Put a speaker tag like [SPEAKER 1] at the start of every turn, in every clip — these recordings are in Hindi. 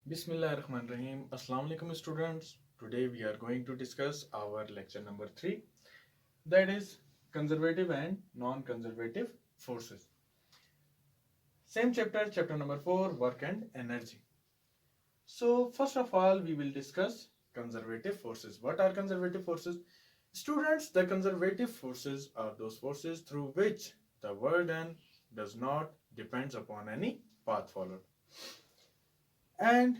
[SPEAKER 1] Bismillahirrahmanirrahim. Assalamu alaikum students. Today we are going to discuss our lecture number 3, that is conservative and non-conservative forces. Same chapter, chapter number 4, work and energy. So first of all we will discuss conservative forces. What are conservative forces? Students, the conservative forces are those forces through which the work done does not depends upon any path followed. And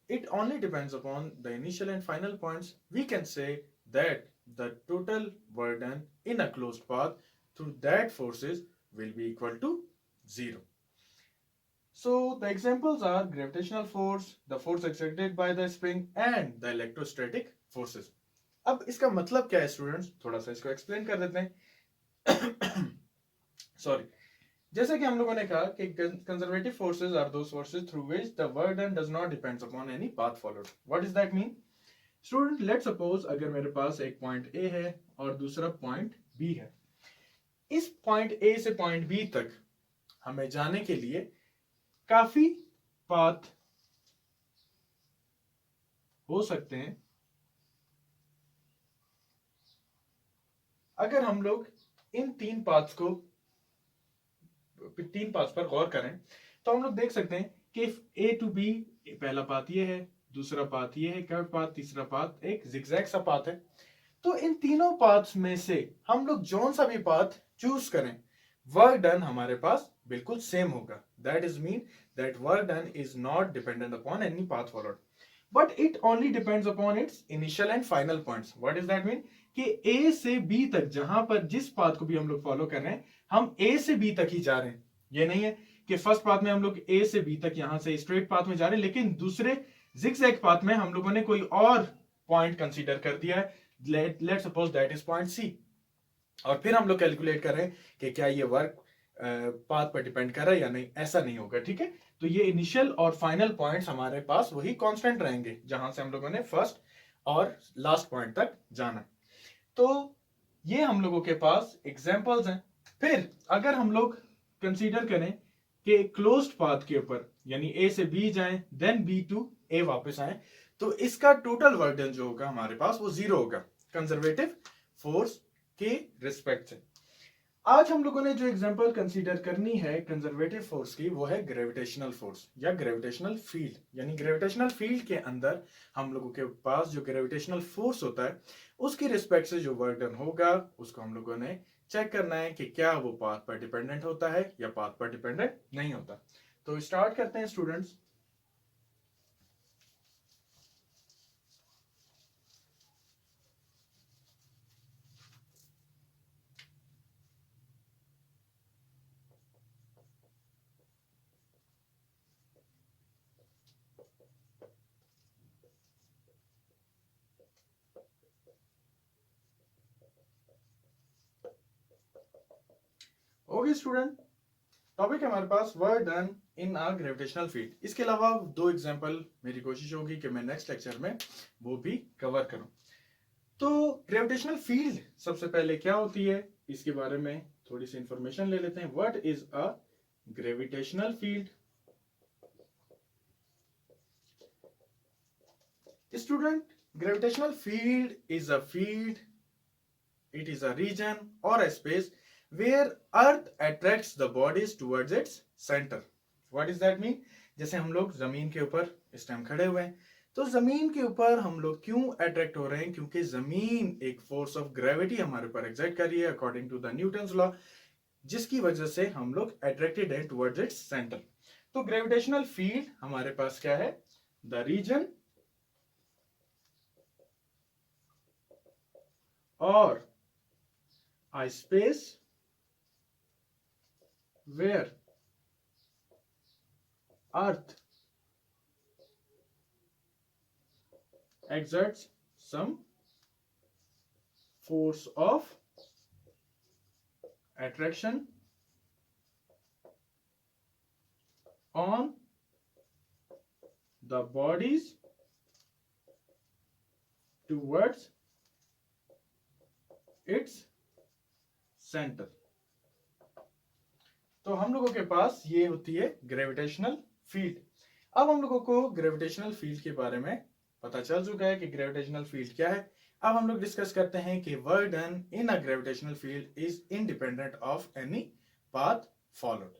[SPEAKER 1] it only depends upon the initial and final points. We can say that the total work done in a closed path through that forces will be equal to 0. So the examples are gravitational force, the force exerted by the spring and the electrostatic forces. अब इसका मतलब क्या है स्टूडेंट्स, थोड़ा सा इसको एक्सप्लेन कर देते हैं. सॉरी. जैसे कि हम लोगों ने कहा कि conservative forces are those forces through which the work done does not depends upon any path followed. What does that mean? Student, let suppose अगर मेरे पास एक पॉइंट ए है और दूसरा पॉइंट बी है. इस पॉइंट ए से पॉइंट बी तक हमें जाने के लिए काफी पाथ हो सकते हैं. अगर हम लोग इन तीन पाथ्स पर गौर करें तो हम लोग देख सकते हैं कि ए टू बी पहला पाथ ये है, दूसरा पाथ ये है, कर्व पाथ, तीसरा पाथ एक जिगजैग सा पाथ है. तो इन तीनों पाथ्स में से हम लोग जोन सा भी पाथ चूज करें, वर्क डन हमारे पास बिल्कुल सेम होगा. That is mean that work done is not dependent upon any path followed, but it only depends upon its initial and final points. What is that mean? कि ए से बी तक जहां पर जिस पाथ को भी हम लोग फॉलो कर रहे हैं, हम ए से बी तक ही जा रहे हैं. ये नहीं है कि फर्स्ट पाथ में हम लोग ए से बी तक यहां से स्ट्रेट पाथ में जा रहे हैं, लेकिन दूसरे जिगजैग पाथ में हम लोगों ने कोई और पॉइंट कंसीडर कर दिया है. Let suppose that is point c, और फिर हम लोग कैलकुलेट कर रहे हैं कि क्या ये वर्क पाथ पर डिपेंड कर रहा है या नहीं. ऐसा नहीं होगा. ठीक है, तो ये इनिशियल और फाइनल पॉइंट्स हमारे पास वही कांस्टेंट रहेंगे जहां से हम लोगों ने फर्स्ट और लास्ट पॉइंट तक जाना है. तो ये हम लोगों के पास एग्जांपल्स हैं. फिर अगर हम लोग कंसीडर करें कि क्लोज्ड पाथ के ऊपर, यानी ए से बी जाएं देन बी टू ए वापस आए, तो इसका टोटल वर्क डन जो होगा हमारे पास वो 0 होगा कंजर्वेटिव फोर्स के रिस्पेक्ट से. आज हम लोगों ने जो एग्जांपल कंसीडर करनी है कंजर्वेटिव फोर्स की, वो है ग्रेविटेशनल फोर्स या ग्रेविटेशनल फील्ड. यानी ग्रेविटेशनल फील्ड के अंदर हम लोगों के पास जो ग्रेविटेशनल फोर्स होता है उसकी रिस्पेक्ट से जो वर्क डन होगा उसको हम लोगों ने चेक करना है कि क्या वो पाथ पर डिपेंडेंट होता है या पाथ पर डिपेंडेंट नहीं होता. तो स्टार्ट करते हैं स्टूडेंट्स. ओके स्टूडेंट, टॉपिक है हमारे पास work done in a gravitational field. इसके अलावा 2 एग्जांपल मेरी कोशिश होगी कि मैं नेक्स्ट लेक्चर में वो भी कवर करूं. तो ग्रेविटेशनल फील्ड सबसे पहले क्या होती है इसके बारे में थोड़ी सी इंफॉर्मेशन ले लेते हैं. What is a gravitational field? Student, gravitational field is a field, it is a region or a space where earth attracts the bodies towards its center. What does that mean? जैसे हम लोग जमीन के ऊपर इस टाइम खड़े हुए हैं, तो जमीन के ऊपर हम लोग क्यों अट्रैक्ट हो रहे हैं? क्योंकि जमीन एक फोर्स ऑफ ग्रेविटी हमारे ऊपर एग्जर्ट कर रही है according to the Newton's law, जिसकी वजह से हम लोग अट्रैक्टेड हैं टुवर्ड्स इट्स सेंटर. तो ग्रेविटेशनल फील्ड हमारे पास क्या है? द रीजन और a space where earth exerts some force of attraction on the bodies towards its centre. तो हम लोगों के पास ये होती है ग्रेविटेशनल फील्ड. अब हम लोगों को ग्रेविटेशनल फील्ड के बारे में पता चल चुका है कि ग्रेविटेशनल फील्ड क्या है। अब हम लोग डिस्कस करते हैं कि work done in a gravitational field is independent of any path followed.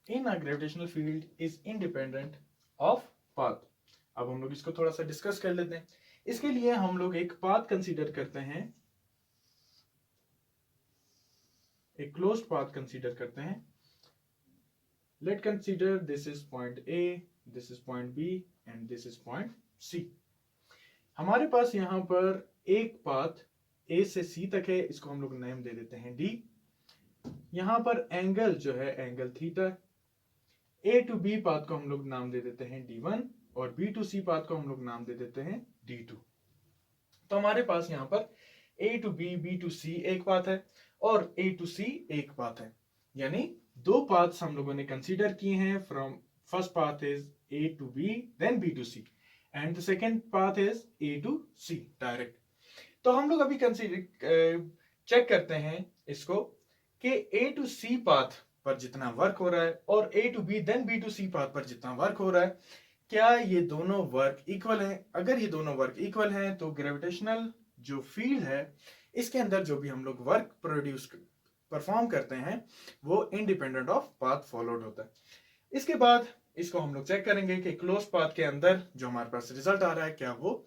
[SPEAKER 1] In a gravitational field is independent of path. अब हम लोग इसको थोड़ा सा डिस्कस कर लेते हैं। इसके लिए हम लोग एक पाथ कंसीडर करते हैं, एक क्लोज्ड पाथ कंसीडर करते हैं। Let consider this is point a, this is point b and this is point c. हमारे पास यहां पर एक पाथ ए से सी तक है, इसको हम लोग नेम दे देते हैं डी। यहां पर एंगल जो है angle theta. A to b path को हम लोग नाम दे देते हैं D1 और बी टू सी पाथ को हम लोग नाम दे देते हैं D2। तो हमारे पास यहाँ पर ए टू बी, बी टू सी एक पाथ है और ए टू सी एक पाथ है, यानी दो पाथ्स हम लोगों ने कंसीडर किए हैं। From first path is a to B then B to c and the second path is a to c direct. तो हम लोग अभी कंसीडर चेक करते हैं इसको कि ए टू सी पाथ पर जितना वर्क हो रहा है और A to B then B to C path पर जितना वर्क हो रहा है, क्या ये दोनों वर्क इक्वल हैं? अगर ये दोनों वर्क इक्वल हैं तो ग्रेविटेशनल जो फील्ड है इसके अंदर जो भी हम लोग वर्क परफॉर्म करते हैं वो इंडिपेंडेंट ऑफ पाथ फॉलोड होता है। इसके बाद इसको हम लोग चेक करेंगे कि क्लोज पाथ के अंदर जो हमारे पास रिजल्ट आ रहा है क्या वो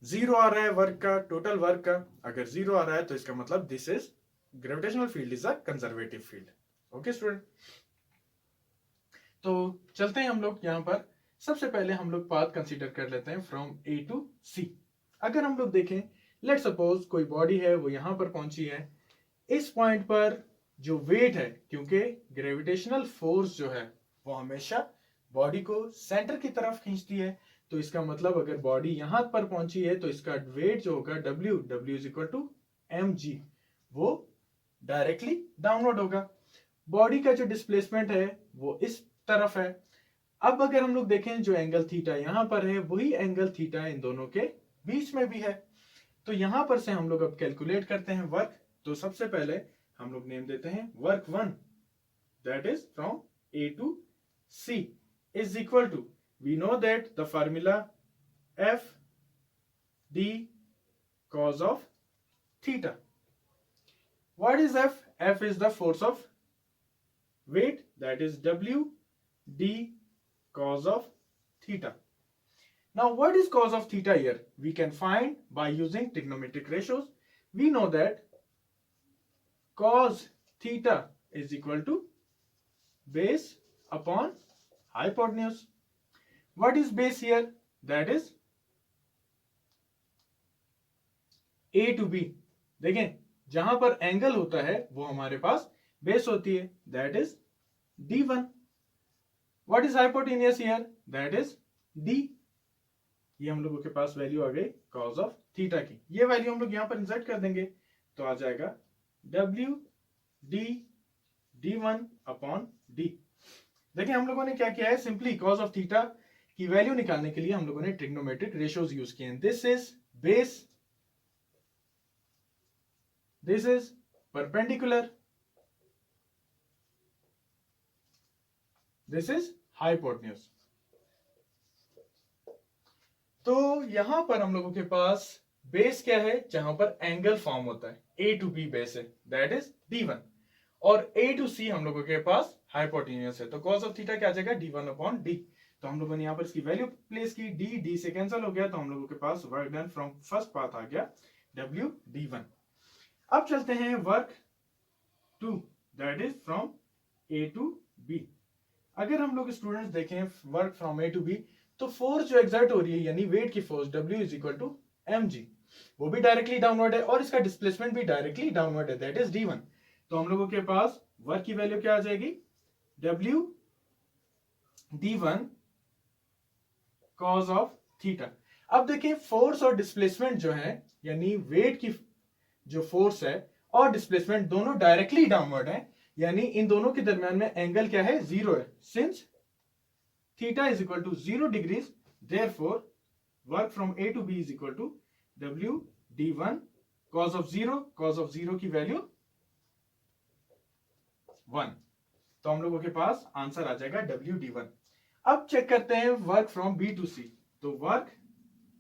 [SPEAKER 1] जीरो आ रहा है वर्क का, टोटल वर्क का। अगर जीरो आ रहा है तो इसका मतलब this is gravitational field is a conservative field. Okay student, तो चलते हैं हम लोग यहाँ पर। सबसे पहले हम लोग पाथ कंसीडर कर लेते हैं फ्रॉम ए टू सी। अगर हम लोग देखें, लेट सपोज कोई बॉडी है वो यहां पर पहुंची है। इस पॉइंट पर जो वेट है, क्योंकि ग्रेविटेशनल फोर्स जो है वो हमेशा बॉडी को सेंटर की तरफ खींचती है, तो इसका मतलब अगर बॉडी यहां पर पहुंची है तो इसका वेट जो होगा W is equal to mg, वो डायरेक्टली डाउनवर्ड होगा। बॉडी का जो डिस्प्लेसमेंट है वो इस तरफ है। अब अगर हम लोग देखें जो एंगल थीटा यहां पर है वही एंगल थीटा इन दोनों के बीच में भी है। तो यहां पर से हम लोग अब कैलकुलेट करते हैं वर्क। तो सबसे पहले हम लोग नेम देते हैं work 1, that is from A to c is equal to, we know that the formula f d cos of theta. What is F? F is the force of weight, that is W d cos of theta. Now what is cos of theta here? We can find by using trigonometric ratios. We know that cos theta is equal to base upon hypotenuse. What is base here? That is A to B। देखें जहां पर एंगल होता है वो हमारे पास बेस होती है, that is D1। What is hypotenuse here? That is D। ये हम लोगों के पास वैल्यू आ गई cos ऑफ थीटा की। ये वैल्यू हम लोग यहां पर इंसर्ट कर देंगे तो आ जाएगा W D D1 upon D। देखिए हम लोगों ने क्या किया है, सिंपली cos ऑफ थीटा की वैल्यू निकालने के लिए हम लोगों ने ट्रिग्नोमेट्रिक रेशियोज यूज किए हैं। This is base, this is perpendicular, this is hypotenuse। तो यहां पर हम लोगों के पास बेस क्या है, जहां पर एंगल फॉर्म होता है, A to B बेस है, दैट इज D1, और A to C हम लोगों के पास हाइपोटेनियस है। तो cos ऑफ थीटा क्या आ जाएगा, D1 अपॉन D। तो हम लोगों ने यहां पर इसकी वैल्यू प्लेस की, D से कैंसिल हो गया, तो हम लोगों के पास work done from first path आ गया W D1। अब चलते हैं work 2, that is from A to B. अगर हम लोग स्टूडेंट्स देखें work from A to B, तो फोर्स जो एक्सर्ट हो रही है यानी वेट की force W is equal to mg, वो भी डायरेक्टली डाउनवर्ड है और इसका डिस्प्लेसमेंट भी डायरेक्टली डाउनवर्ड है, दैट इज D1। तो हम लोगों के पास वर्क की वैल्यू क्या आ जाएगी, W D1 cos of theta. अब देखिए फोर्स और डिस्प्लेसमेंट जो है यानी वेट की जो फोर्स है और डिस्प्लेसमेंट दोनों डायरेक्टली डाउनवर्ड है, यानी इन दोनों के दरमियान में एंगल क्या है, जीरो है। Since theta is equal to 0 degrees, therefore work from A to b is equal to W D1 cos of 0 की वैल्यू 1। तो हम लोगों के पास आंसर आ जाएगा WD1। अब चेक करते हैं वर्क फ्रॉम बी टू सी। तो वर्क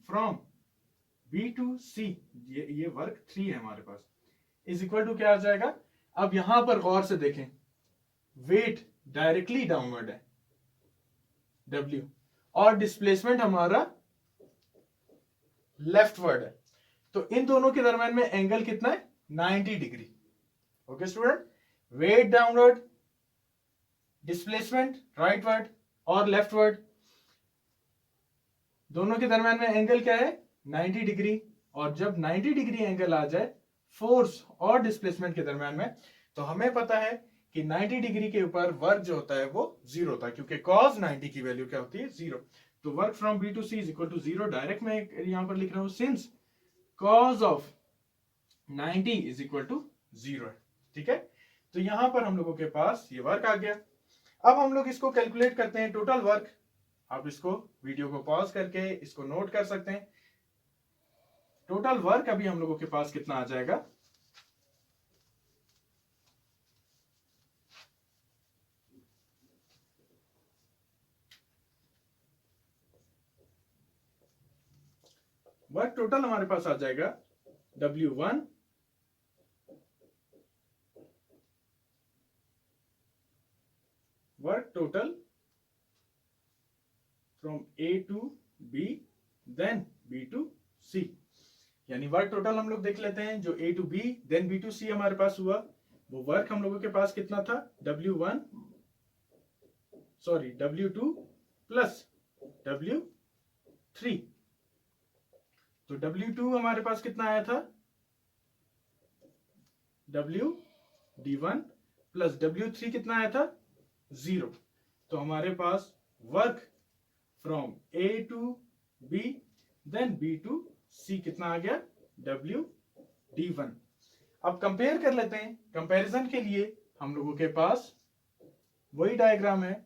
[SPEAKER 1] फ्रॉम बी टू सी, ये वर्क 3 है हमारे पास, इज इक्वल टू क्या आ जाएगा। अब यहां पर गौर से देखें, वेट डायरेक्टली डाउनवर्ड है W, और डिस्प्लेसमेंट हमारा लेफ्टवर्ड है। तो इन दोनों के दरम्यान में एंगल कितना है, 90 degree. Okay student, weight downward, displacement rightward और लेफ्टवर्ड, दोनों के दरम्यान में एंगल क्या है, 90 डिग्री। और जब 90 डिग्री एंगल आ जाए फोर्स और डिस्प्लेसमेंट के दरम्यान में, तो हमें पता है कि 90 डिग्री के ऊपर वर्क जो होता है वो 0 होता है, क्योंकि cos 90 की वैल्यू क्या होती है, 0। तो work from b to c is equal to 0। Direct मैं यहां पर लिख रहा हूं, since cos of 90 is equal to 0 है। ठीक है, तो यहां पर हम लोगों के पास ये वर्क आ गया। अब हम लोग इसको कैलकुलेट करते हैं, टोटल वर्क। आप इसको वीडियो को पॉज करके इसको नोट कर सकते हैं। टोटल वर्क अभी हम लोगों के पास कितना आ जाएगा, वर्क टोटल हमारे पास आ जाएगा W1 work total from A to B then B to C। यानी वर्क टोटल हम लोग देख लेते हैं, जो A to B then B to C हमारे पास हुआ, वो वर्क हम लोगों के पास कितना था, W2 प्लस W3। तो W2 हमारे पास कितना आया था, WD1 प्लस W3 कितना आया था, 0। तो हमारे पास work from A to B then B to C कितना आ गया, WD1। अब कंपेयर कर लेते हैं। कंपैरिजन के लिए हम लोगों के पास वही डायग्राम है,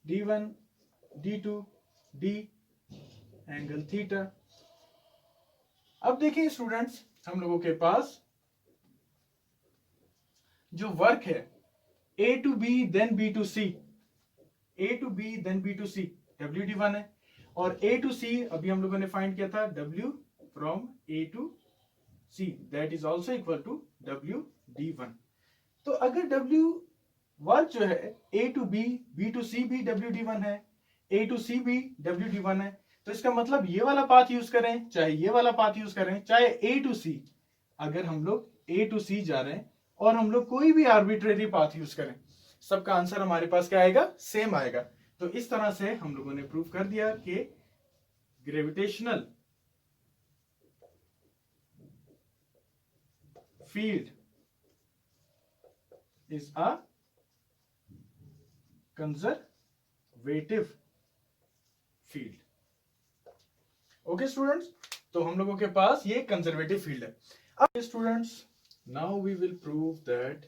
[SPEAKER 1] D1 D2 D angle theta. अब देखिए स्टूडेंट्स, हम लोगों के पास जो वर्क है A to B then B to C, A to B then B to C WD1 है, और A टू C अभी हम लोगों ने फाइंड किया था W from A to C, that is also equal to WD1। तो अगर W वर्क जो है A to B B to C भी WD1 है, A टू C भी WD1 है, तो इसका मतलब ये वाला पाथ यूज करें चाहे ये वाला पाथ यूज करें, चाहे A टू C, अगर हम लोग A टू C जा रहे हैं और हम लोग कोई भी आर्बिट्रेरी पाथ यूज करें, सबका आंसर हमारे पास क्या आएगा, सेम आएगा। तो इस तरह से हम लोगों ने प्रूव कर दिया कि gravitational field is a conservative field. Okay students, तो हम लोगों के पास ये कंजर्वेटिव फील्ड है। अब students, now we will prove that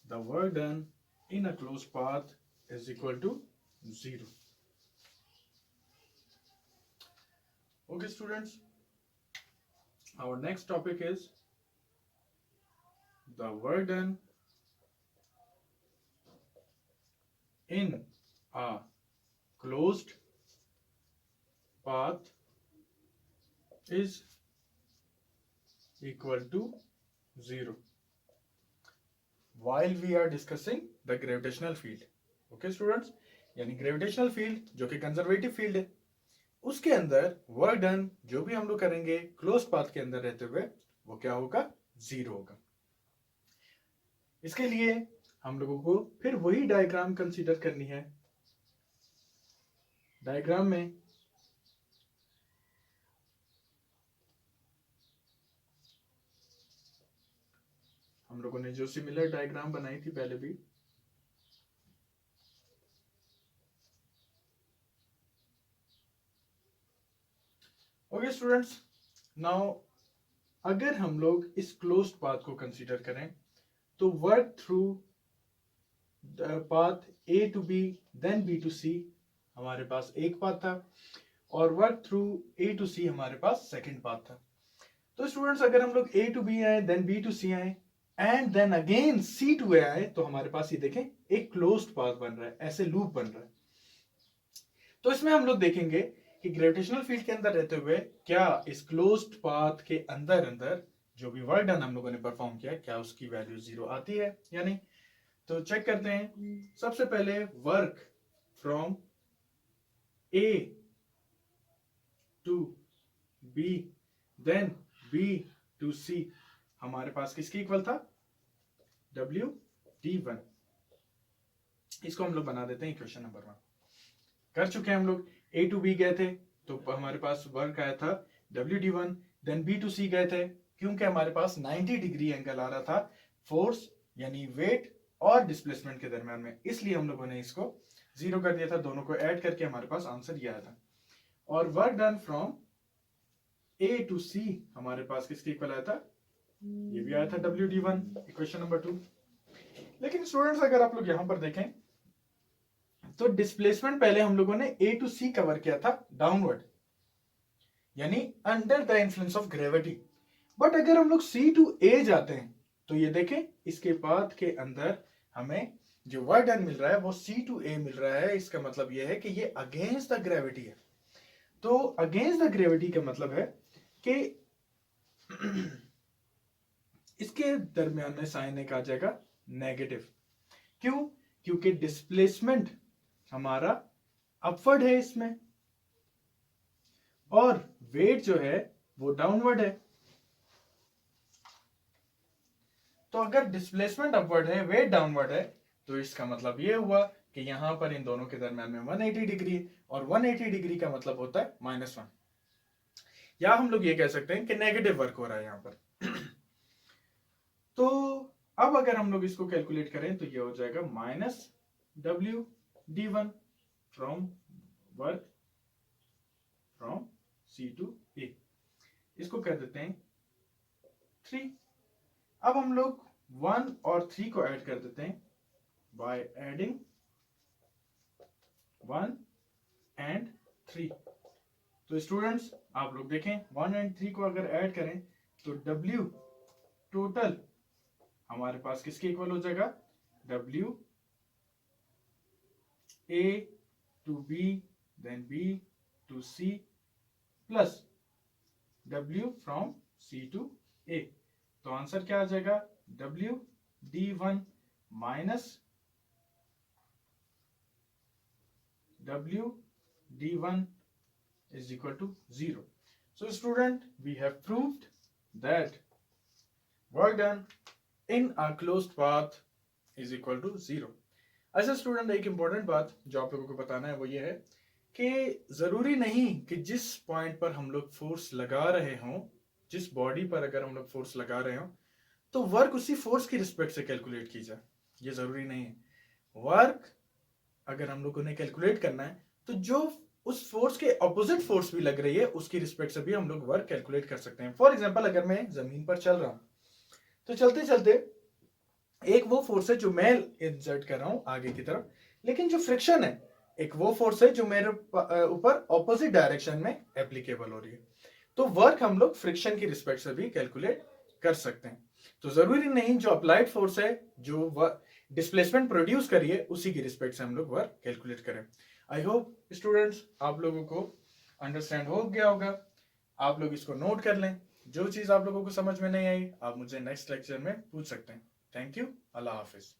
[SPEAKER 1] the work done in a closed path is equal to 0. Okay students, our next topic is the work done in a closed path is equal to 0 while we are discussing the gravitational field. Okay students, यानी ग्रेविटेशनल फील्ड जो कि कंजर्वेटिव फील्ड है, उसके अंदर वर्क डन जो भी हम लोग करेंगे क्लोज पाथ के अंदर रहते हुए, वो क्या होगा, 0 होगा। इसके लिए हम लोगों को फिर वही डायग्राम कंसीडर करनी है। डायग्राम में हम लोगों ने जो सिमिलर डायग्राम बनाई थी पहले भी, ओके स्टूडेंट्स, नाउ अगर हम लोग इस क्लोज्ड पाथ को कंसीडर करें, तो work through path A to B then B to C हमारे पास एक पाथ था, और work through A to C हमारे पास सेकंड पाथ था। तो स्टूडेंट्स, अगर हम लोग A टू B आए देन B टू C आए, एंड देन अगेन C2A आए तो हमारे पास ये देखें एक क्लोज्ड पाथ बन रहा है, ऐसे लूप बन रहा है। तो इसमें हम लोग देखेंगे कि ग्रेविटेशनल फील्ड के अंदर रहते हुए क्या इस क्लोज्ड पाथ के अंदर अंदर जो भी वर्क डन हम लोगों ने परफॉर्म किया क्या उसकी वैल्यू 0 आती है या नहीं। तो चेक करते हैं। सबसे पहले work from A to B then B to C हमारे पास किसके इक्वल था, WD1। इसको हम लोग बना देते हैं इक्वेशन नंबर 1। कर चुके हैं हम लोग, A टू B गए थे तो हमारे पास वर्क आया था WD1, then B to C गए थे क्योंकि हमारे पास 90 डिग्री एंगल आ रहा था फोर्स यानी वेट और डिस्प्लेसमेंट के दरमियान में, इसलिए हम लोगों ने इसको 0 कर दिया था। दोनों को ऐड करके हमारे पास आंसर ये आया था। और work done from A to C हमारे पास किसके इक्वल आया था, ये भी आया था WD1, इक्वेशन नंबर 2। लेकिन स्टूडेंट्स अगर आप लोग यहां पर देखें तो डिस्प्लेसमेंट पहले हम लोगों ने A टू C कवर किया था डाउनवर्ड यानी under the influence of gravity. But अगर हम लोग C टू A जाते हैं तो ये देखें इसके पाथ के अंदर हमें जो वर्क डन मिल रहा है वो C टू A मिल रहा है। इसका मतलब ये है कि ये अगेंस्ट द ग्रेविटी है। तो अगेंस्ट द ग्रेविटी का मतलब है कि इसके दरमियान में साइन एक आ जाएगा नेगेटिव। क्यों, क्योंकि डिस्प्लेसमेंट हमारा अपवर्ड है इसमें और वेट जो है वो डाउनवर्ड है। तो अगर डिस्प्लेसमेंट अपवर्ड है वेट डाउनवर्ड है तो इसका मतलब ये हुआ कि यहां पर इन दोनों के दरमियान में 180 डिग्री और 180 डिग्री का मतलब होता है -1, या हम लोग ये कह सकते हैं कि नेगेटिव वर्क हो रहा है यहां पर। तो अब अगर हम लोग इसको कैलकुलेट करें तो ये हो जाएगा -WD1 from work from C to A। इसको कह देते हैं 3। अब हम लोग 1 और 3 को ऐड कर देते हैं बाय एडिंग 1 एंड 3। तो स्टूडेंट्स आप लोग देखें 1 एंड 3 को अगर ऐड करें तो W टोटल हमारे पास किसके इक्वल हो जाएगा, W A to B then B to C plus W from C to A। तो आंसर क्या आ जाएगा, WD1 minus WD1 is equal to 0. So student, we have proved that work done in a closed path is equal to 0. अच्छा स्टूडेंट, एक इंपॉर्टेंट बात जो आप लोगों को बताना है वो ये है कि जरूरी नहीं कि जिस पॉइंट पर हम लोग फोर्स लगा रहे हों, जिस बॉडी पर अगर हम लोग फोर्स लगा रहे हों तो वर्क उसी फोर्स की रिस्पेक्ट से कैलकुलेट की जाए, ये जरूरी नहीं है। वर्क अगर हम लोगों ने कैलकुलेट करना है तो जो उस फोर्स के ऑपोजिट फोर्स भी लग रही है उसकी रिस्पेक्ट से भी हम लोग वर्क कैलकुलेट कर सकते हैं। फॉर एग्जांपल अगर मैं जमीन पर चल रहा हूं तो चलते चलते एक वो फोर्स है जो मैं इंसर्ट कर रहा हूं आगे की तरफ, लेकिन जो फ्रिक्शन है एक वो फोर्स है जो मेरे ऊपर ऑपोजिट डायरेक्शन में एप्लीकेबल हो रही है। तो वर्क हम लोग फ्रिक्शन की रिस्पेक्ट से भी कैलकुलेट कर सकते हैं। तो जरूरी नहीं जो अप्लाइड फोर्स है जो डिस्प्लेसमेंट प्रोड्यूस करिए उसी की रिस्पेक्ट से हम लोग वर्क कैलकुलेट करें। आई होप स्टूडेंट्स आप लोगों को अंडरस्टैंड हो गया होगा। आप लोग इसको नोट कर लें। जो चीज आप लोगों को समझ में नहीं आई आप मुझे नेक्स्ट लेक्चर में पूछ सकते हैं। Thank you. Allah Hafiz.